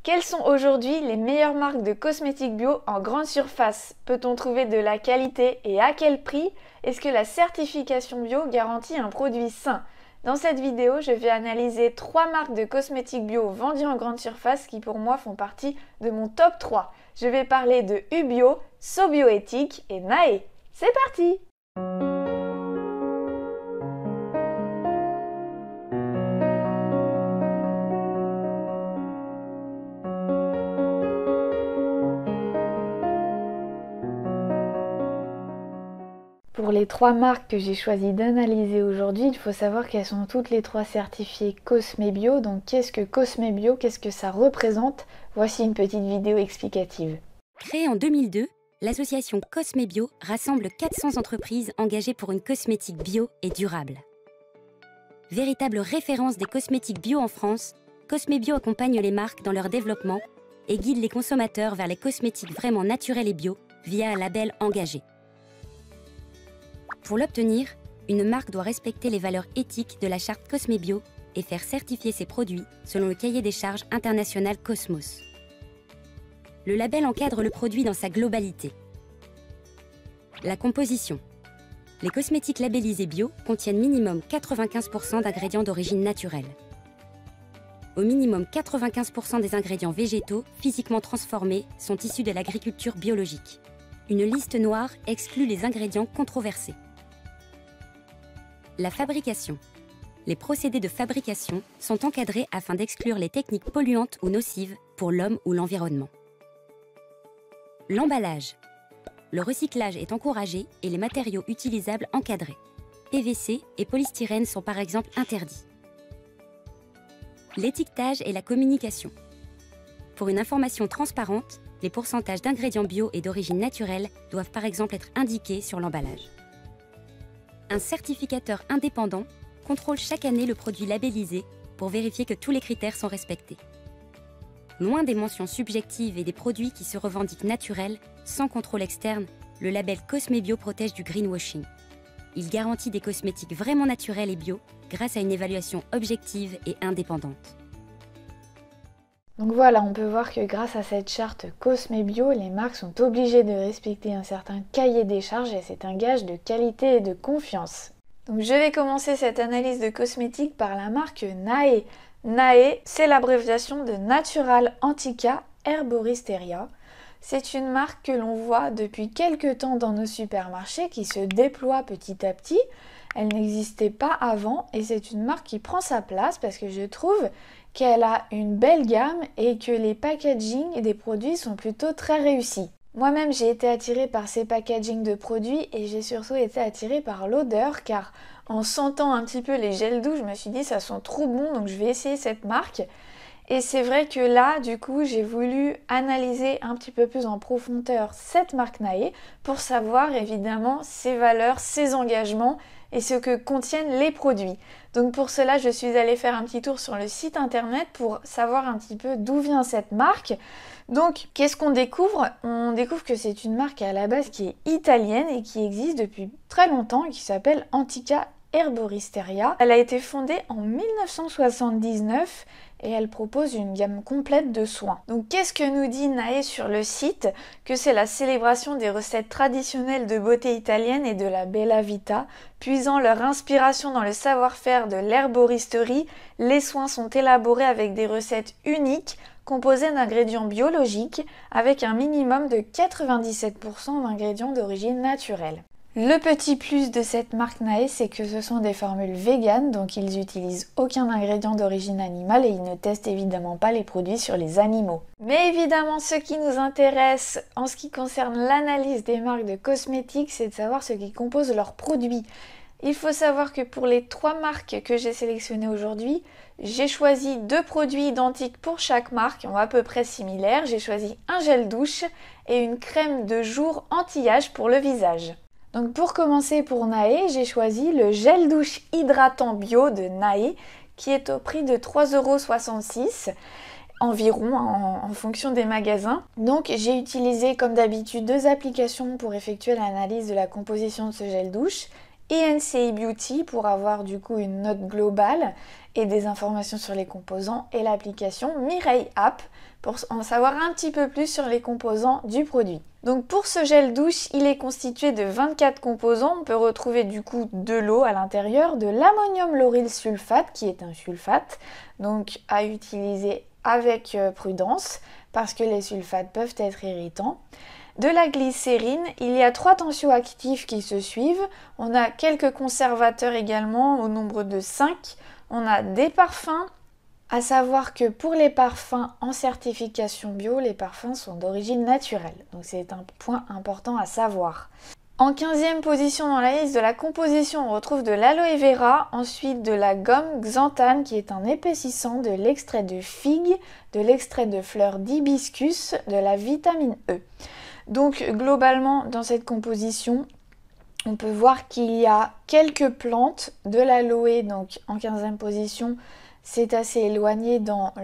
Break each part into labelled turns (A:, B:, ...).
A: Quelles sont aujourd'hui les meilleures marques de cosmétiques bio en grande surface? Peut-on trouver de la qualité et à quel prix? Est-ce que la certification bio garantit un produit sain? Dans cette vidéo, je vais analyser 3 marques de cosmétiques bio vendues en grande surface qui pour moi font partie de mon top 3. Je vais parler de Ubio, Sobioéthique et Nae. C'est parti! Pour les 3 marques que j'ai choisi d'analyser aujourd'hui, il faut savoir qu'elles sont toutes les 3 certifiées Cosmebio. Donc qu'est-ce que Cosmebio? Qu'est-ce que ça représente? Voici une petite vidéo explicative.
B: Créée en 2002, l'association Cosmebio rassemble 400 entreprises engagées pour une cosmétique bio et durable. Véritable référence des cosmétiques bio en France, Cosmebio accompagne les marques dans leur développement et guide les consommateurs vers les cosmétiques vraiment naturels et bio via un label engagé. Pour l'obtenir, une marque doit respecter les valeurs éthiques de la charte Cosmebio et faire certifier ses produits selon le cahier des charges international Cosmos. Le label encadre le produit dans sa globalité. La composition. Les cosmétiques labellisés bio contiennent minimum 95% d'ingrédients d'origine naturelle. Au minimum 95% des ingrédients végétaux physiquement transformés sont issus de l'agriculture biologique. Une liste noire exclut les ingrédients controversés. La fabrication. Les procédés de fabrication sont encadrés afin d'exclure les techniques polluantes ou nocives pour l'homme ou l'environnement. L'emballage. Le recyclage est encouragé et les matériaux utilisables encadrés. PVC et polystyrène sont par exemple interdits. L'étiquetage et la communication. Pour une information transparente, les pourcentages d'ingrédients bio et d'origine naturelle doivent par exemple être indiqués sur l'emballage. Un certificateur indépendant contrôle chaque année le produit labellisé pour vérifier que tous les critères sont respectés. Loin des mentions subjectives et des produits qui se revendiquent naturels, sans contrôle externe, le label Cosmebio protège du greenwashing. Il garantit des cosmétiques vraiment naturels et bio grâce à une évaluation objective et indépendante.
A: Donc voilà, on peut voir que grâce à cette charte Cosmebio, les marques sont obligées de respecter un certain cahier des charges et c'est un gage de qualité et de confiance. Donc je vais commencer cette analyse de cosmétiques par la marque Nae. Nae, c'est l'abréviation de Natural Antica Herboristeria. C'est une marque que l'on voit depuis quelques temps dans nos supermarchés qui se déploie petit à petit. Elle n'existait pas avant et c'est une marque qui prend sa place parce que je trouve qu'elle a une belle gamme et que les packaging des produits sont plutôt très réussis. Moi-même, j'ai été attirée par ces packaging de produits et j'ai surtout été attirée par l'odeur car en sentant un petit peu les gels doux, je me suis dit ça sent trop bon donc je vais essayer cette marque. Et c'est vrai que là, du coup, j'ai voulu analyser un petit peu plus en profondeur cette marque Nae pour savoir évidemment ses valeurs, ses engagements et ce que contiennent les produits. Donc pour cela, je suis allée faire un petit tour sur le site internet pour savoir un petit peu d'où vient cette marque. Donc qu'est-ce qu'on découvre? On découvre que c'est une marque à la base qui est italienne et qui existe depuis très longtemps et qui s'appelle Antica Herboristeria. Elle a été fondée en 1979 et elle propose une gamme complète de soins. Donc qu'est-ce que nous dit Nae sur le site? Que c'est la célébration des recettes traditionnelles de beauté italienne et de la Bella Vita. Puisant leur inspiration dans le savoir-faire de l'herboristerie, les soins sont élaborés avec des recettes uniques composées d'ingrédients biologiques avec un minimum de 97% d'ingrédients d'origine naturelle. Le petit plus de cette marque Nae, c'est que ce sont des formules véganes, donc ils n'utilisent aucun ingrédient d'origine animale et ils ne testent évidemment pas les produits sur les animaux. Mais évidemment, ce qui nous intéresse en ce qui concerne l'analyse des marques de cosmétiques, c'est de savoir ce qui compose leurs produits. Il faut savoir que pour les 3 marques que j'ai sélectionnées aujourd'hui, j'ai choisi 2 produits identiques pour chaque marque, à peu près similaires. J'ai choisi un gel douche et une crème de jour anti-âge pour le visage. Donc pour commencer pour Nae, j'ai choisi le gel douche hydratant bio de Nae qui est au prix de 3,66 € environ en fonction des magasins. Donc j'ai utilisé comme d'habitude 2 applications pour effectuer l'analyse de la composition de ce gel douche. ENCI Beauty pour avoir du coup une note globale et des informations sur les composants et l'application Mireille App pour en savoir un petit peu plus sur les composants du produit. Donc pour ce gel douche, il est constitué de 24 composants. On peut retrouver du coup de l'eau à l'intérieur, de l'ammonium lauryl sulfate qui est un sulfate, donc à utiliser avec prudence parce que les sulfates peuvent être irritants. De la glycérine, il y a 3 tensioactifs qui se suivent. On a quelques conservateurs également au nombre de 5. On a des parfums. À savoir que pour les parfums en certification bio, les parfums sont d'origine naturelle. Donc c'est un point important à savoir. En 15e position dans la liste de la composition, on retrouve de l'aloe vera, ensuite de la gomme xanthane qui est un épaississant, de l'extrait de figue, de l'extrait de fleurs d'hibiscus, de la vitamine E. Donc globalement dans cette composition, on peut voir qu'il y a quelques plantes, de l'aloe donc en 15e position, c'est assez éloigné dans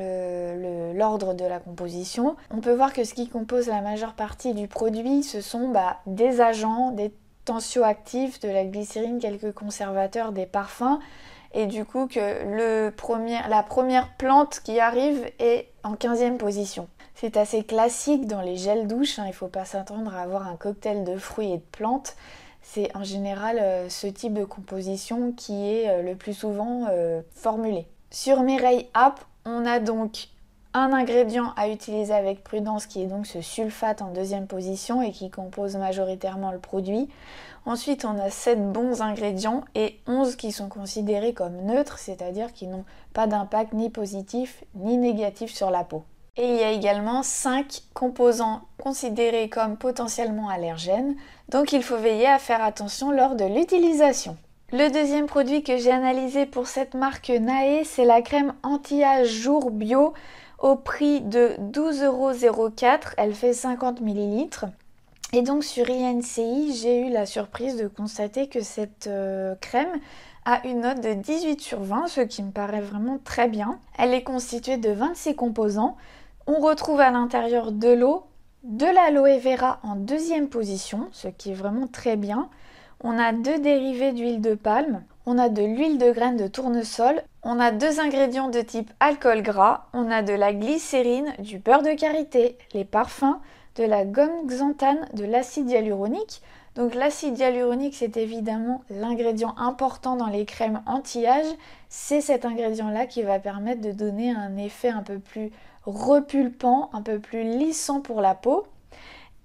A: l'ordre de la composition. On peut voir que ce qui compose la majeure partie du produit, ce sont des agents, des tensioactifs, de la glycérine, quelques conservateurs, des parfums. Et du coup que la première plante qui arrive est en 15e position. C'est assez classique dans les gels douche, il ne faut pas s'attendre à avoir un cocktail de fruits et de plantes. C'est en général ce type de composition qui est le plus souvent formulé. Sur Mireille App, on a donc un ingrédient à utiliser avec prudence qui est donc ce sulfate en 2e position et qui compose majoritairement le produit. Ensuite, on a 7 bons ingrédients et 11 qui sont considérés comme neutres, c'est-à-dire qui n'ont pas d'impact ni positif ni négatif sur la peau. Et il y a également 5 composants considérés comme potentiellement allergènes, donc il faut veiller à faire attention lors de l'utilisation. Le deuxième produit que j'ai analysé pour cette marque Nae, c'est la crème anti-âge jour bio au prix de 12,04 €. Elle fait 50 ml. Et donc sur INCI, j'ai eu la surprise de constater que cette crème a une note de 18 sur 20, ce qui me paraît vraiment très bien. Elle est constituée de 26 composants. On retrouve à l'intérieur de l'eau, de l'aloe vera en 2e position, ce qui est vraiment très bien. On a 2 dérivés d'huile de palme, on a de l'huile de graines de tournesol, on a 2 ingrédients de type alcool gras, on a de la glycérine, du beurre de karité, les parfums, de la gomme xanthane, de l'acide hyaluronique. Donc l'acide hyaluronique, c'est évidemment l'ingrédient important dans les crèmes anti-âge. C'est cet ingrédient-là qui va permettre de donner un effet un peu plus repulpant, un peu plus lissant pour la peau.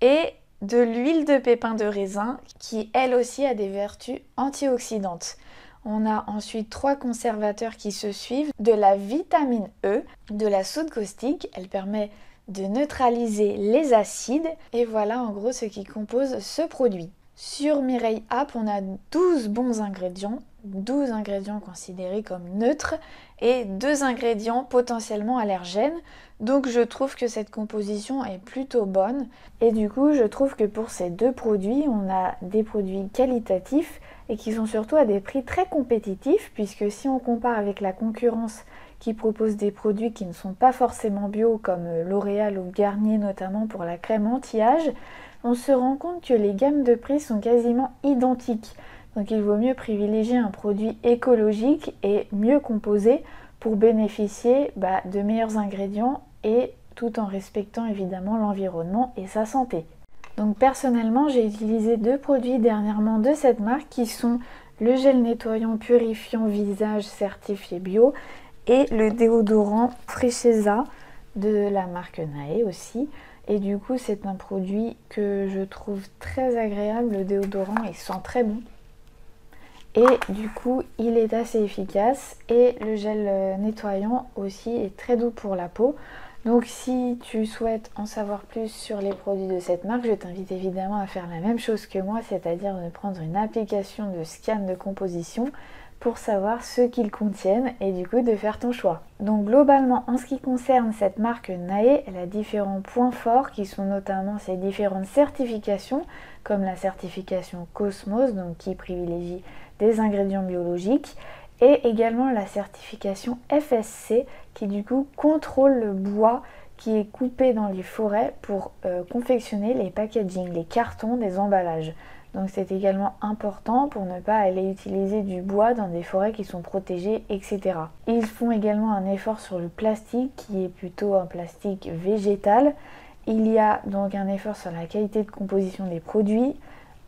A: Et de l'huile de pépins de raisin qui elle aussi a des vertus antioxydantes. On a ensuite 3 conservateurs qui se suivent, de la vitamine E, de la soude caustique, elle permet de neutraliser les acides et voilà en gros ce qui compose ce produit. Sur Mireille App, on a 12 bons ingrédients, 12 ingrédients considérés comme neutres et 2 ingrédients potentiellement allergènes. Donc je trouve que cette composition est plutôt bonne et du coup je trouve que pour ces 2 produits, on a des produits qualitatifs et qui sont surtout à des prix très compétitifs puisque si on compare avec la concurrence qui propose des produits qui ne sont pas forcément bio comme L'Oréal ou Garnier notamment pour la crème anti-âge, on se rend compte que les gammes de prix sont quasiment identiques. Donc il vaut mieux privilégier un produit écologique et mieux composé pour bénéficier de meilleurs ingrédients et tout en respectant évidemment l'environnement et sa santé. Donc personnellement, j'ai utilisé 2 produits dernièrement de cette marque qui sont le gel nettoyant purifiant visage certifié bio et le déodorant Frischeza de la marque Nae aussi. Et du coup, c'est un produit que je trouve très agréable. Le déodorant, il sent très bon. Et du coup, il est assez efficace. Et le gel nettoyant aussi est très doux pour la peau. Donc si tu souhaites en savoir plus sur les produits de cette marque, je t'invite évidemment à faire la même chose que moi, c'est-à-dire de prendre une application de scan de composition pour savoir ce qu'ils contiennent et du coup de faire ton choix. Donc globalement, en ce qui concerne cette marque Nae, elle a différents points forts qui sont notamment ses différentes certifications, comme la certification Cosmos, donc qui privilégie des ingrédients biologiques, et également la certification FSC qui du coup contrôle le bois qui est coupé dans les forêts pour confectionner les packaging, les cartons des emballages. Donc c'est également important pour ne pas aller utiliser du bois dans des forêts qui sont protégées, etc. Ils font également un effort sur le plastique qui est plutôt un plastique végétal. Il y a donc un effort sur la qualité de composition des produits,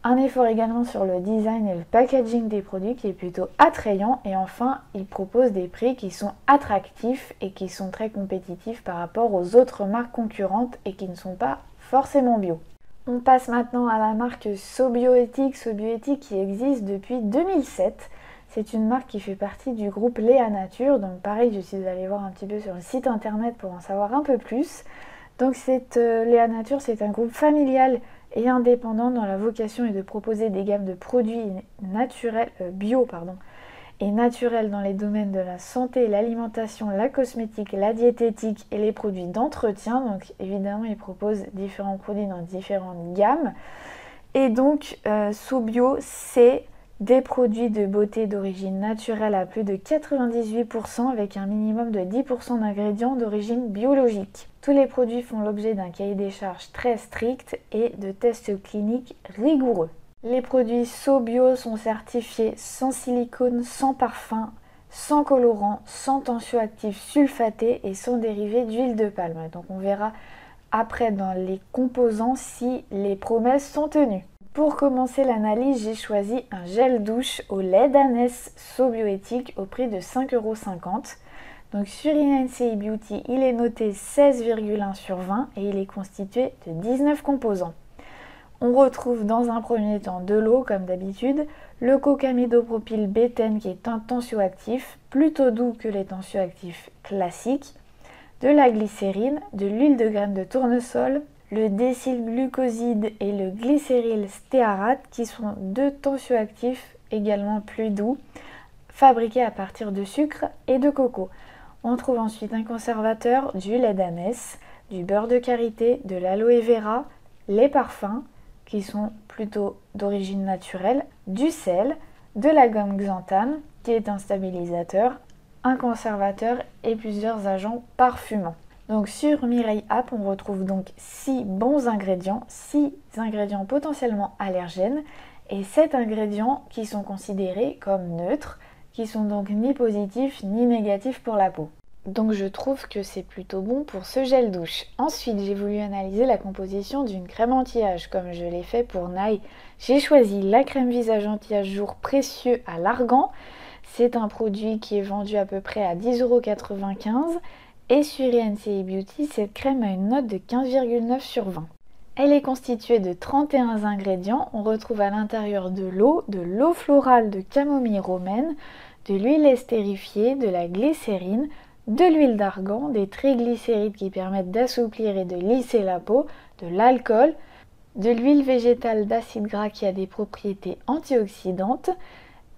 A: un effort également sur le design et le packaging des produits qui est plutôt attrayant. Et enfin, ils proposent des prix qui sont attractifs et qui sont très compétitifs par rapport aux autres marques concurrentes et qui ne sont pas forcément bio. On passe maintenant à la marque Sobioéthique, Sobioéthique qui existe depuis 2007. C'est une marque qui fait partie du groupe Léa Nature, donc pareil, je suis allée voir un petit peu sur le site internet pour en savoir un peu plus. Donc Léa Nature, c'est un groupe familial et indépendant dont la vocation est de proposer des gammes de produits naturels, et naturels dans les domaines de la santé, l'alimentation, la cosmétique, la diététique et les produits d'entretien. Donc évidemment, ils proposent différents produits dans différentes gammes. Et donc, Sobio, c'est des produits de beauté d'origine naturelle à plus de 98% avec un minimum de 10% d'ingrédients d'origine biologique. Tous les produits font l'objet d'un cahier des charges très strict et de tests cliniques rigoureux. Les produits Sobio sont certifiés sans silicone, sans parfum, sans colorant, sans tensioactifs sulfatés et sans dérivés d'huile de palme. Donc on verra après dans les composants si les promesses sont tenues. Pour commencer l'analyse, j'ai choisi un gel douche au lait d'ânesse Sobioéthique au prix de 5,50 €. Donc sur INCI Beauty, il est noté 16,1 sur 20 et il est constitué de 19 composants. On retrouve dans un premier temps de l'eau comme d'habitude, le cocamidopropyl bétaine qui est un tensioactif, plutôt doux que les tensioactifs classiques, de la glycérine, de l'huile de graines de tournesol, le décylglucoside et le glycéryl stéarate qui sont deux tensioactifs également plus doux, fabriqués à partir de sucre et de coco. On trouve ensuite un conservateur, du lait d'ânesse, du beurre de karité, de l'aloe vera, les parfums, qui sont plutôt d'origine naturelle, du sel, de la gomme xanthane, qui est un stabilisateur, un conservateur et plusieurs agents parfumants. Donc sur Mireille App, on retrouve donc 6 bons ingrédients, 6 ingrédients potentiellement allergènes et 7 ingrédients qui sont considérés comme neutres, qui sont donc ni positifs ni négatifs pour la peau. Donc je trouve que c'est plutôt bon pour ce gel douche. Ensuite, j'ai voulu analyser la composition d'une crème anti-âge comme je l'ai fait pour Naï. J'ai choisi la crème visage anti-âge jour précieux à l'argan. C'est un produit qui est vendu à peu près à 10,95 € et sur INCI Beauty, cette crème a une note de 15,9 sur 20. Elle est constituée de 31 ingrédients. On retrouve à l'intérieur de l'eau florale de camomille romaine, de l'huile estérifiée, de la glycérine, de l'huile d'argan, des triglycérides qui permettent d'assouplir et de lisser la peau, de l'alcool, de l'huile végétale d'acide gras qui a des propriétés antioxydantes,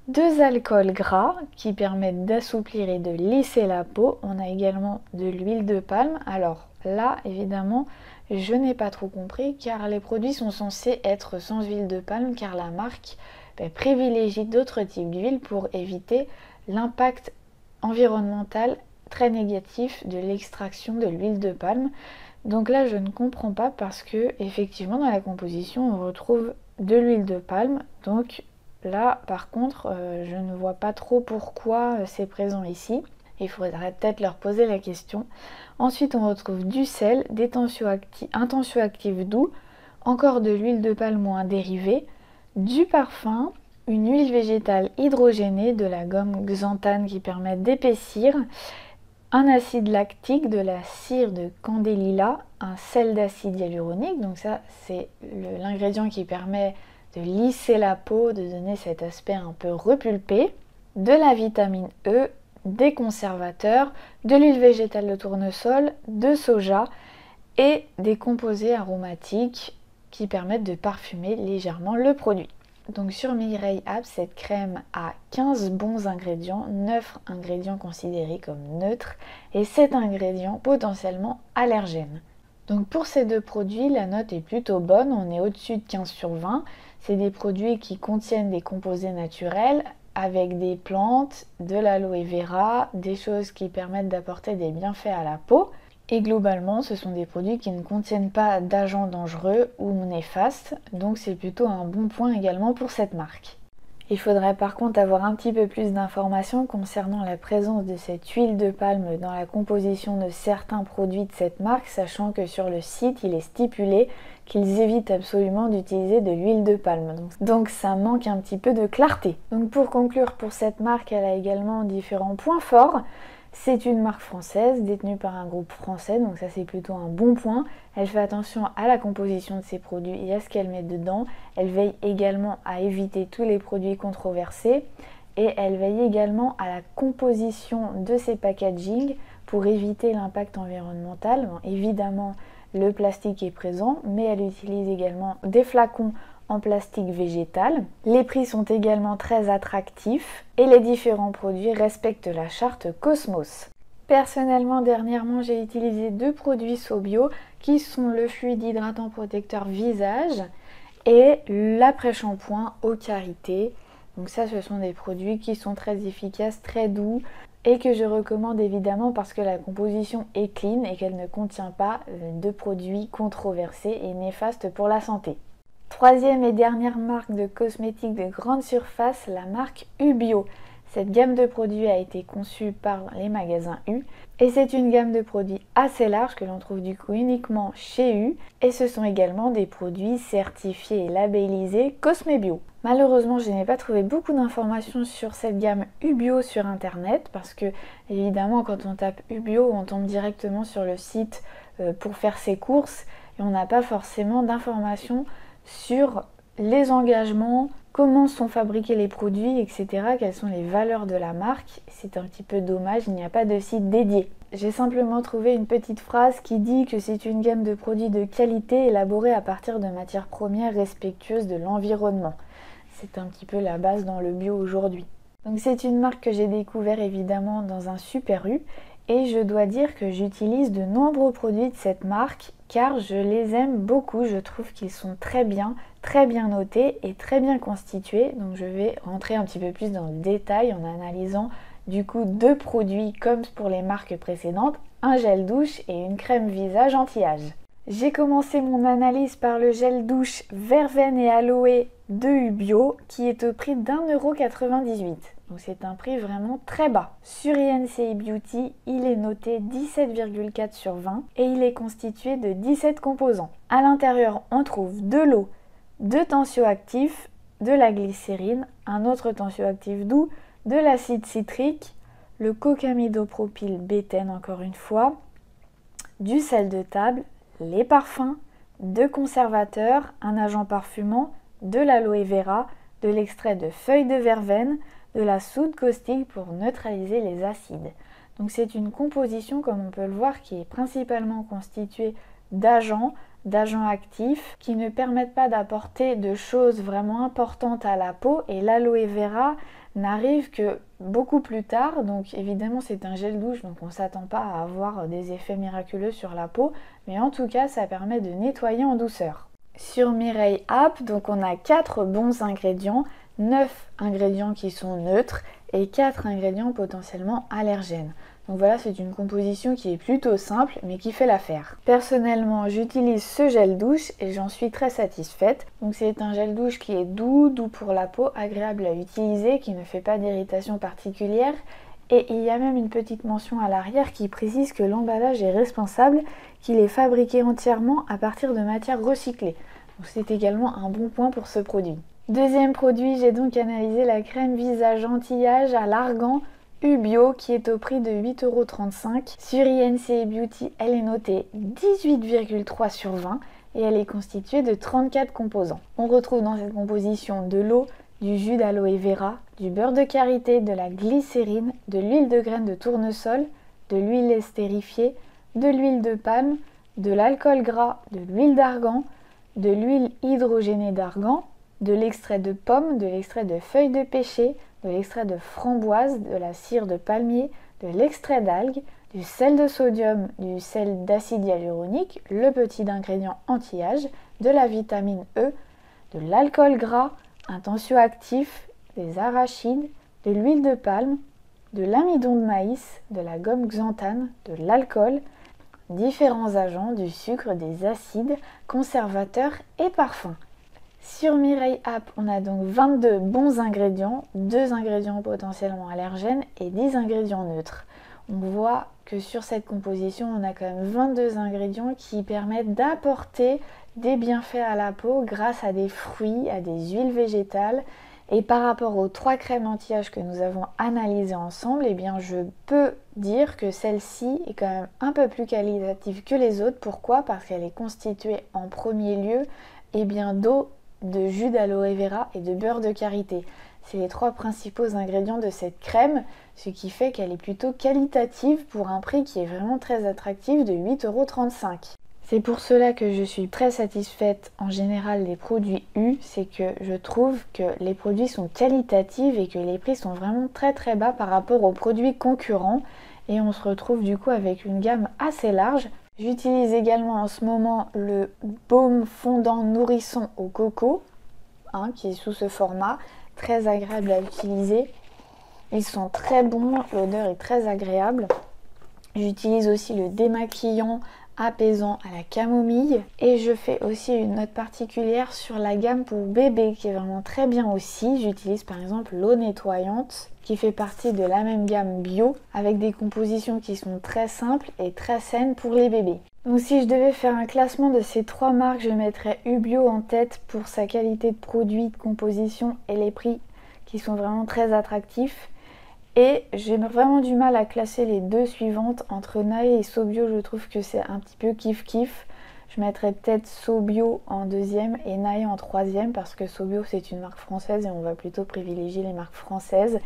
A: 2 alcools gras qui permettent d'assouplir et de lisser la peau. On a également de l'huile de palme. Alors là, évidemment, je n'ai pas trop compris car les produits sont censés être sans huile de palme car la marque privilégie d'autres types d'huile pour éviter l'impact environnemental très négatif de l'extraction de l'huile de palme. Donc là je ne comprends pas parce que effectivement dans la composition on retrouve de l'huile de palme. Donc là par contre je ne vois pas trop pourquoi c'est présent ici. Il faudrait peut-être leur poser la question. Ensuite on retrouve du sel, un tensioactif doux, encore de l'huile de palme ou un dérivé, du parfum, une huile végétale hydrogénée, de la gomme xanthane qui permet d'épaissir, un acide lactique, de la cire de candélila, un sel d'acide hyaluronique, donc ça c'est l'ingrédient qui permet de lisser la peau, de donner cet aspect un peu repulpé, de la vitamine E, des conservateurs, de l'huile végétale de tournesol, de soja et des composés aromatiques qui permettent de parfumer légèrement le produit. Donc sur Mireille App, cette crème a 15 bons ingrédients, 9 ingrédients considérés comme neutres et 7 ingrédients potentiellement allergènes. Donc pour ces deux produits, la note est plutôt bonne, on est au-dessus de 15 sur 20. C'est des produits qui contiennent des composés naturels avec des plantes, de l'aloe vera, des choses qui permettent d'apporter des bienfaits à la peau. Et globalement, ce sont des produits qui ne contiennent pas d'agents dangereux ou néfastes, donc c'est plutôt un bon point également pour cette marque. Il faudrait par contre avoir un petit peu plus d'informations concernant la présence de cette huile de palme dans la composition de certains produits de cette marque, sachant que sur le site, il est stipulé qu'ils évitent absolument d'utiliser de l'huile de palme. Donc ça manque un petit peu de clarté. Donc pour conclure, pour cette marque, elle a également différents points forts. C'est une marque française détenue par un groupe français, donc ça c'est plutôt un bon point. Elle fait attention à la composition de ses produits et à ce qu'elle met dedans. Elle veille également à éviter tous les produits controversés et elle veille également à la composition de ses packaging pour éviter l'impact environnemental. Bon, évidemment, le plastique est présent, mais elle utilise également des flacons en plastique végétal. Les prix sont également très attractifs et les différents produits respectent la charte Cosmos. Personnellement, dernièrement, j'ai utilisé 2 produits SoBio qui sont le fluide hydratant protecteur visage et l'après-shampoing eau karité. Donc ça, ce sont des produits qui sont très efficaces, très doux et que je recommande évidemment parce que la composition est clean et qu'elle ne contient pas de produits controversés et néfastes pour la santé. Troisième et dernière marque de cosmétiques de grande surface, la marque U-Bio. Cette gamme de produits a été conçue par les magasins U et c'est une gamme de produits assez large que l'on trouve du coup uniquement chez U et ce sont également des produits certifiés et labellisés Cosmebio. Malheureusement, je n'ai pas trouvé beaucoup d'informations sur cette gamme U-Bio sur internet parce que évidemment quand on tape U-Bio, on tombe directement sur le site pour faire ses courses et on n'a pas forcément d'informations sur les engagements, comment sont fabriqués les produits, etc. Quelles sont les valeurs de la marque. C'est un petit peu dommage, il n'y a pas de site dédié. J'ai simplement trouvé une petite phrase qui dit que c'est une gamme de produits de qualité élaborée à partir de matières premières respectueuses de l'environnement. C'est un petit peu la base dans le bio aujourd'hui. Donc c'est une marque que j'ai découvert évidemment dans un Super U et je dois dire que j'utilise de nombreux produits de cette marque car je les aime beaucoup. Je trouve qu'ils sont très bien notés et très bien constitués. Donc je vais rentrer un petit peu plus dans le détail en analysant du coup 2 produits comme pour les marques précédentes, un gel douche et une crème visage anti-âge. J'ai commencé mon analyse par le gel douche verveine et aloe de U-Bio qui est au prix d'1,98 €. Donc c'est un prix vraiment très bas. Sur INCI Beauty, il est noté 17,4 sur 20 et il est constitué de 17 composants. À l'intérieur, on trouve de l'eau, 2 tensioactifs, de la glycérine, un autre tensioactif doux, de l'acide citrique, le cocamidopropyl-bétène encore une fois, du sel de table, les parfums, 2 conservateurs, un agent parfumant, de l'aloe vera, de l'extrait de feuilles de verveine, de la soude caustique pour neutraliser les acides. Donc c'est une composition, comme on peut le voir, qui est principalement constituée d'agents actifs qui ne permettent pas d'apporter de choses vraiment importantes à la peau et l'aloe vera n'arrive que beaucoup plus tard. Donc évidemment c'est un gel douche donc on ne s'attend pas à avoir des effets miraculeux sur la peau mais en tout cas ça permet de nettoyer en douceur. Sur Mireille App donc on a 4 bons ingrédients, 9 ingrédients qui sont neutres et 4 ingrédients potentiellement allergènes. Donc voilà, c'est une composition qui est plutôt simple mais qui fait l'affaire. Personnellement, j'utilise ce gel douche et j'en suis très satisfaite. Donc c'est un gel douche qui est doux pour la peau, agréable à utiliser, qui ne fait pas d'irritation particulière. Et il y a même une petite mention à l'arrière qui précise que l'emballage est responsable, qu'il est fabriqué entièrement à partir de matières recyclées. Donc c'est également un bon point pour ce produit. Deuxième produit, j'ai donc analysé la crème visage anti-âge à l'argan U-Bio qui est au prix de 8,35 €. Sur INCI Beauty, elle est notée 18,3 sur 20 et elle est constituée de 34 composants. On retrouve dans cette composition de l'eau, du jus d'aloe vera, du beurre de karité, de la glycérine, de l'huile de graines de tournesol, de l'huile estérifiée, de l'huile de palme, de l'alcool gras, de l'huile d'argan, de l'huile hydrogénée d'argan, de l'extrait de pomme, de l'extrait de feuilles de pêcher, de l'extrait de framboise, de la cire de palmier, de l'extrait d'algues, du sel de sodium, du sel d'acide hyaluronique, le petit ingrédient anti-âge, de la vitamine E, de l'alcool gras, un tensioactif, des arachides, de l'huile de palme, de l'amidon de maïs, de la gomme xanthane, de l'alcool, différents agents, du sucre, des acides, conservateurs et parfums. Sur Mireille App, on a donc 22 bons ingrédients, 2 ingrédients potentiellement allergènes et 10 ingrédients neutres. On voit que sur cette composition, on a quand même 22 ingrédients qui permettent d'apporter des bienfaits à la peau grâce à des fruits, à des huiles végétales. Et par rapport aux 3 crèmes anti-âge que nous avons analysées ensemble, eh bien je peux dire que celle-ci est quand même un peu plus qualitative que les autres. Pourquoi? Parce qu'elle est constituée en premier lieu d'eau, de jus d'aloe vera et de beurre de karité. C'est les 3 principaux ingrédients de cette crème, ce qui fait qu'elle est plutôt qualitative pour un prix qui est vraiment très attractif de 8,35 €. C'est pour cela que je suis très satisfaite en général des produits U, c'est que je trouve que les produits sont qualitatifs et que les prix sont vraiment très très bas par rapport aux produits concurrents et on se retrouve du coup avec une gamme assez large. J'utilise également en ce moment le baume fondant nourrisson au coco, qui est sous ce format, très agréable à utiliser. Ils sont très bons, l'odeur est très agréable. J'utilise aussi le démaquillant apaisant à la camomille et je fais aussi une note particulière sur la gamme pour bébé qui est vraiment très bien aussi. J'utilise par exemple l'eau nettoyante qui fait partie de la même gamme bio avec des compositions qui sont très simples et très saines pour les bébés. Donc si je devais faire un classement de ces 3 marques, je mettrais Ubio en tête pour sa qualité de produit, de composition et les prix qui sont vraiment très attractifs. Et j'ai vraiment du mal à classer les 2 suivantes. Entre Nae et Sobio, je trouve que c'est un petit peu kiff-kiff. Je mettrais peut-être Sobio en 2e et Nae en 3e parce que Sobio c'est une marque française et on va plutôt privilégier les marques françaises.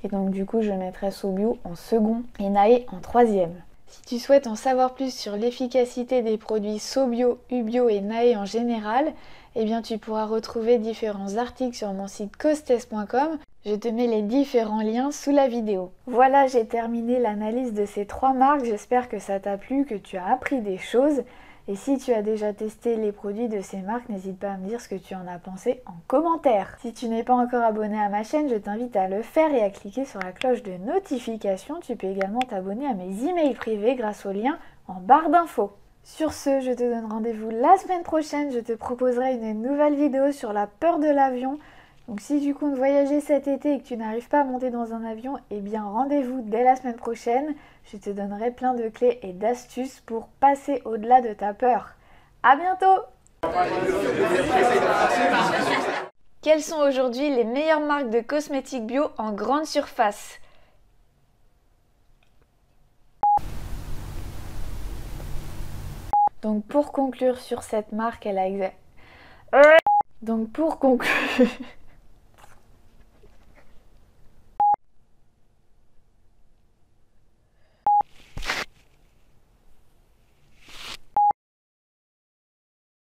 A: Et donc du coup je mettrais Sobio en 2e et Nae en 3e. Si tu souhaites en savoir plus sur l'efficacité des produits Sobio, Ubio et Nae en général, eh bien tu pourras retrouver différents articles sur mon site costes.com. Je te mets les différents liens sous la vidéo. Voilà, j'ai terminé l'analyse de ces 3 marques. J'espère que ça t'a plu, que tu as appris des choses. Et si tu as déjà testé les produits de ces marques, n'hésite pas à me dire ce que tu en as pensé en commentaire. Si tu n'es pas encore abonné à ma chaîne, je t'invite à le faire et à cliquer sur la cloche de notification. Tu peux également t'abonner à mes emails privés grâce au lien en barre d'infos. Sur ce, je te donne rendez-vous la semaine prochaine. Je te proposerai une nouvelle vidéo sur la peur de l'avion. Donc si tu comptes voyager cet été et que tu n'arrives pas à monter dans un avion, eh bien rendez-vous dès la semaine prochaine. Je te donnerai plein de clés et d'astuces pour passer au-delà de ta peur. À bientôt! Quelles sont aujourd'hui les meilleures marques de cosmétiques bio en grande surface? Donc pour conclure sur cette marque, elle a Donc pour conclure...